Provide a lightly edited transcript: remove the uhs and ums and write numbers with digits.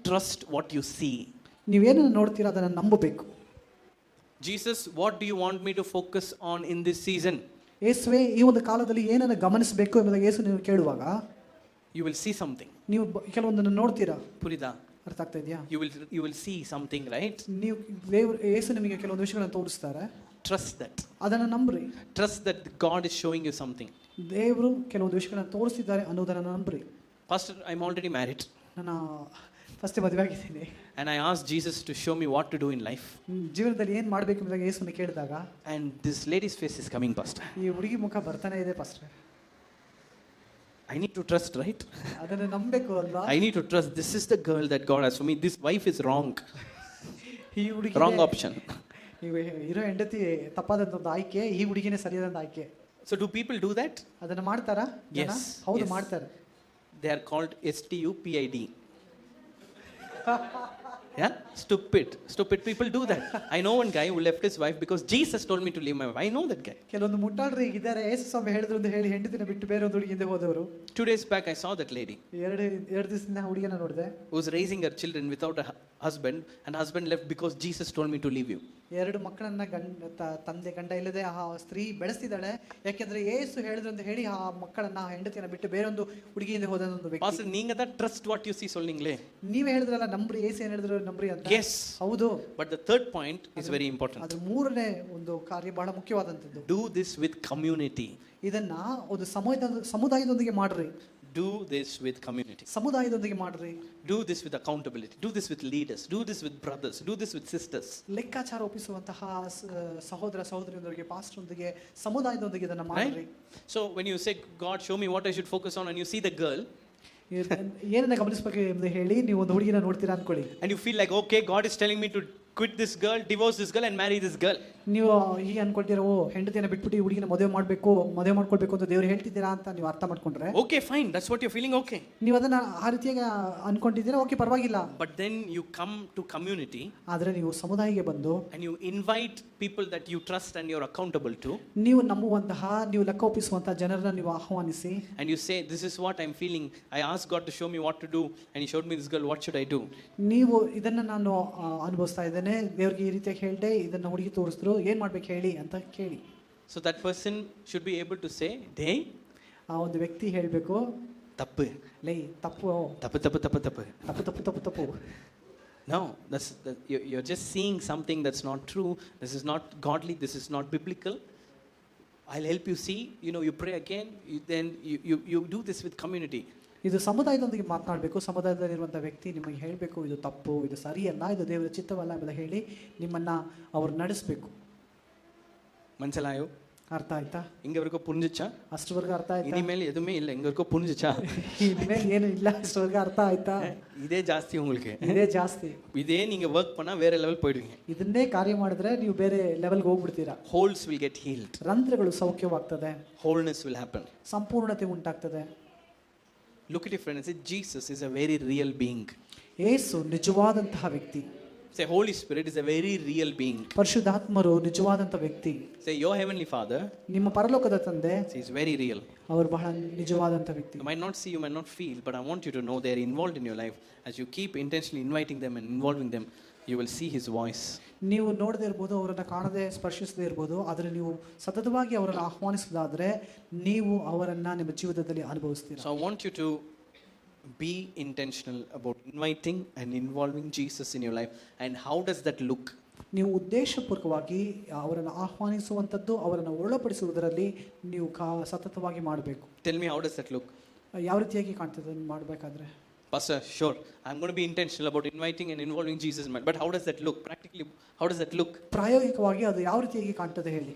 trust what you see. ನೀವೇನನ್ನು ನೋಡ್ತೀರಾ ಅದನ್ನು ನಂಬಬೇಕು. Jesus, what do you want me to focus on in this season? ಯೇಸುವೆ, ಈ ಒಂದು ಕಾಲದಲ್ಲಿ ಏನನ್ನು ಗಮನಿಸಬೇಕು ಎಂಬುದಾಗಿ ಯೇಸು ನೀವು ಕೇಳುವಾಗ You will see something. ನೀವು ಕೆಲವೊಂದನ್ನು ನೋಡ್ತೀರಾ. Purida. ಅರ್ಥ ಆಗ್ತಾ ಇದೆಯಾ? You will see something, right? ನೀವು ದೇವರು ಯೇಸು ನಿಮಗೆ ಕೆಲವೊಂದು ವಿಷಯಗಳನ್ನು ತೋರಿಸ್ತಾರೆ. Trust that. ಅದನ್ನು ನಂಬ್ರಿ. Trust that God is showing you something. ದೇವರು ಕೆಲವೊಂದು ವಿಷಯಗಳನ್ನು ತೋರಿಸ್ತಿದ್ದಾರೆ ಅನ್ನೋದನ್ನು ನಂಬ್ರಿ. Pastor, I'm already married. ನಾನು ಫಸ್ಟ್ ಮದುವೆ ಆಗಿದ್ದೀನಿ. And I asked Jesus to show me what to do in life. ಜೀವನದಲ್ಲಿ ಏನು ಮಾಡಬೇಕು ಎಂಬುದಾಗಿ ಯೇಸುವನ್ನು ಕೇಳಿದಾಗ And this lady's face is coming, Pastor. ಈ ಹುಡುಗಿ ಮುಖ ಬರ್ತಾನೆ ಇದೆ pastor. I need to trust, right? ಅದನ್ನು ನಂಬಬೇಕು ಅಲ್ವಾ? I need to trust. This is the girl that God has for me. This wife is wrong. ಈ ಹುಡುಗಿ Wrong option. ನೀವು ಇರೋ ಹೆಂಡತಿ ತಪ್ಪಾದಂತ ಒಂದು ಆಯ್ಕೆ, ಈ ಹುಡುಗಿನೇ ಸರಿಯಾದ ಆಯ್ಕೆ. So do people do that? ಅದನ್ನು ಮಾಡ್ತಾರಾ? Yes. ಹೌದು, Yes. ಮಾಡ್ತಾರೆ. They are called STUPID. Yeah, stupid people do that. I know one guy who left his wife because Jesus told me to leave my wife. I know that guy. ಕೆಲವೊಂದು ಮುಟ್ಟಾಳ್ರು ಇದ್ದಾರೆ, ಯೇಸು ಸ್ವಾಮಿ ಹೇಳಿದ್ರು ಅಂತ ಹೇಳಿ ಹೆಂಡತಿನ ಬಿಟ್ಟು ಬೇರೆ ಒಂದು ಹುಡುಗಿ ಹಿಂದೆ ಹೋದವರು. 2 days back I saw that lady ಎರಡು ದಿವಸದಿಂದ ಹುಡುಗಿನ ನೋಡಿದೆ. who was raising her children without a husband, and husband left because Jesus told me to leave you. ಎರಡು ಮಕ್ಕಳನ್ನ ತಂದೆ ಗಂಡ ಇಲ್ಲದೆ ಆ ಸ್ತ್ರೀ ಬೆಳೆಸ್ತಿದ್ದಾಳೆ, ಯಾಕೆಂದ್ರೆ ಯೇಸು ಹೇಳಿದ್ರು ಅಂತ ಹೇಳಿ ಆ ಮಕ್ಕಳನ್ನ ಹೆಂಡತಿನ ಬಿಟ್ಟು ಬೇರೊಂದು ಹುಡುಗಿ ಹಿಂದೆ ಹೋದ ಒಂದು ವ್ಯಕ್ತಿ. Pastor, நீங்க தான் trust what you see சொல்றீங்களே. ನೀವೇ ಹೇಳಿದ್ರಲ್ಲ ನಂಬ್ರಿ, ಯೇಸು ಏನು ಹೇಳಿದ್ರು ನಂಬ್ರಿ ಅಂತ. Yes. ಹೌದು. But the third point is very important. ಅದ್ರ ಮೂರನೇ ಒಂದು ಕಾರ್ಯ ಬಹಳ ಮುಖ್ಯವಾದಂತದ್ದು. Do this with community. ಇದನ್ನ ಒಂದು ಸಮುದಾಯದೊಂದಿಗೆ ಮಾಡ್ರಿ. Do this with community. ಸಮುದಾಯದೊಂದಿಗೆ ಮಾಡ್ರಿ. Do this with accountability. Do this with leaders. Do this with brothers. Do this with sisters. ಲೆಕ್ಕಾಚಾರ ಒಪ್ಪಿಸುವಂತಹ ಸಹೋದರ ಸಹೋದರಿಯರೊಂದಿಗೆ, ಪಾಸ್ಟರ್ರೊಂದಿಗೆ, ಸಮುದಾಯದೊಂದಿಗೆ ಇದನ್ನ ಮಾಡ್ರಿ. So when you say, God, show me what I should focus on, and you see the girl, ಏನನ್ನ ಗಮನಿಸಬೇಕು ಎಂದು ಹೇಳಿ ನೀವು ಒಂದು ಹುಡುಗಿನ ನೋಡ್ತೀರಾ ಅನ್ಕೊಳ್ಳಿ. and you feel like, okay, God is telling me to quit this girl, divorce this girl, and marry this girl. ನೀವು ಹೀಗೆ ಅನ್ಕೊಳ್ತೀರಾ, ಓ ಹೆಂಡತಿಯನ್ನು ಬಿಟ್ಬಿಟ್ಟು ಈ ಹುಡುಗಿನ ಮದುವೆ ಮಾಡ್ಕೊಳ್ಬೇಕು ಅಂತ ದೇವರು ಹೇಳ್ತಿದ್ದೀರಾ ಅಂತ ನೀವು ಅರ್ಥ ಮಾಡ್ಕೊಂಡ್ರೆ, Okay, fine, that's what you're feeling, okay. ನೀವು ಅದನ್ನ ಆ ರೀತಿಯಾಗಿ ಅನ್ಕೊಂಡಿದ್ದೀರಾ, ಓಕೆ ಪರವಾಗಿಲ್ಲ. But then you come to community, ಆದ್ರೆ ನೀವು ಸಮುದಾಯಕ್ಕೆ ಬಂದು and you invite people that you trust and you're accountable to, ನೀವು ನಂಬುವಂತಹ, ನೀವು ಲೆಕ್ಕ ಒಪ್ಪಿಸುವಂತಹ ಜನರನ್ನ ನೀವು ಆಹ್ವಾನಿಸಿ, and you say, this is what I'm feeling, I asked God to show me what to do, and he showed me this girl, what should I do? ನೀವು ಇದನ್ನ ನಾನು ಅನುಭವಿಸ್ತಾ ಇದ್ದೇನೆ, ದೇವರಿಗೆ ಈ ರೀತಿಯಾಗಿ ಹೇಳಿದೆ, ಇದನ್ನ ಹುಡುಗಿ ತೋರಿಸಿದ್ರು, ಏನ್ ಮಾಡ್ಬೇಕು ಹೇಳಿ ಅಂತ ಕೇಳಿ. So that person should be able to say, hey, ಆ ಒಂದು ವ್ಯಕ್ತಿ ಹೇಳಬೇಕು, ತಪ್ಪು, ಲೇ ತಪ್ಪು ತಪ್ಪು ತಪ್ಪು ತಪ್ಪು ತಪ್ಪು ತಪ್ಪು ತಪ್ಪು ತಪ್ಪು ತಪ್ಪು. No, you're just seeing something that's not true. This is not godly. This is not biblical. I'll help you see. You pray again. Then you do this with community. ಇದು ಸಮುದಾಯದೊಂದಿಗೆ ಮಾತನಾಡಬೇಕು. ಸಮುದಾಯದಲ್ಲಿರುವಂಥ ವ್ಯಕ್ತಿ ನಿಮಗೆ ಹೇಳಬೇಕು, ಇದು ತಪ್ಪು, ಇದು ಸರಿಯಲ್ಲ, ಇದು ದೇವರ ಚಿತ್ತವಲ್ಲ ಎಂಬುದನ್ನು ಹೇಳಿ ನಿಮ್ಮನ್ನು ಅವರು ನಡೆಸಬೇಕು. ಮನಸ್ಸಲಾಯೋ? ಅರ್ಥ ಆಯ್ತಾ? ಇಂಗವರೆಗೂ ಪುಂಜಿಚ್ಚಾ? ಅಷ್ಟವರೆಗೂ ಅರ್ಥ ಆಯ್ತಾ? ಇನಿಮೇಲೆ ಎದುಮೇ ಇಲ್ಲ, ಇಂಗವರೆಗೂ ಪುಂಜಿಚ್ಚಾ? ಇನಿಮೇಲೆ ಏನು ಇಲ್ಲ, ಅಷ್ಟವರೆಗೂ ಅರ್ಥ ಆಯ್ತಾ? ಇದೇ ಜಾಸ್ತಿ உங்களுக்கு. ಇದೇ ಜಾಸ್ತಿ. இதே நீங்க ವರ್ಕ್ பண்ணா வேற ಲೆವೆಲ್ போயிடுவீங்க. ಇದನ್ನೇ ಕಾರ್ಯ ಮಾಡಿದ್ರೆ ನೀವು ಬೇರೆ ಲೆವೆಲ್ಗೆ ಹೋಗ್ಬಿಡ್ತೀರಾ. Holes will get healed. ರಂಧ್ರಗಳು ಸೌಖ್ಯವಾಗ್ತದೆ. Wholeness will happen. ಸಂಪೂರ್ಣತೆ ಉಂಟಾಗ್ತದೆ. Look at your friend and say, Jesus is a very real being. ಯೇಸು ನಿಜವಾದಂತಹ ವ್ಯಕ್ತಿ. Say, Holy Spirit is a very real being. ಪರಿಶುದ್ಧಾತ್ಮರು ನಿಜವಾದಂತಹ ವ್ಯಕ್ತಿ. Say, your heavenly Father, ನಿಮ್ಮ ಪರಲೋಕದ ತಂದೆ, is very real. ಅವರು ಬಹಳ ನಿಜವಾದಂತಹ ವ್ಯಕ್ತಿ. You might not see, you might not feel, but I want you to know they are involved in your life. As you keep intentionally inviting them and involving them, you will see his voice. ನೀವು ನೋಡದೇ ಇರ್ಬೋದು, ಅವರನ್ನು ಕಾಣದೆ ಸ್ಪರ್ಶಿಸದೇ ಇರ್ಬೋದು, ಆದರೆ ನೀವು ಸತತವಾಗಿ ಅವರನ್ನು ಆಹ್ವಾನಿಸೋದಾದ್ರೆ ನೀವು ಅವರನ್ನು ನಿಮ್ಮ ಜೀವಿತದಲ್ಲಿ ಅನುಭವಿಸ್ತೀರಾ. So I want you to be intentional about inviting and involving Jesus in your life. And how does that look? ನೀವು ಉದ್ದೇಶಪೂರ್ವಕವಾಗಿ ಅವರನ್ನು ಆಹ್ವಾನಿಸುವಂಥದ್ದು, ಅವರನ್ನು ಒಳಪಡಿಸುವುದರಲ್ಲಿ ನೀವು ಸತತವಾಗಿ ಮಾಡಬೇಕು. Tell me, how does that look? ಯಾವ ರೀತಿಯಾಗಿ ಕಾಣ್ತದೆ ಮಾಡಬೇಕಾದ್ರೆ? Pastor, sure, I'm going to be intentional about inviting and involving Jesus in my life. But how does that look? Practically, how does that look? ಪ್ರಾಯೋಗಿಕವಾಗಿ ಅದು ಯಾವ ರೀತಿಯಾಗಿ ಕಾಣ್ತದೆ ಹೇಳಿ.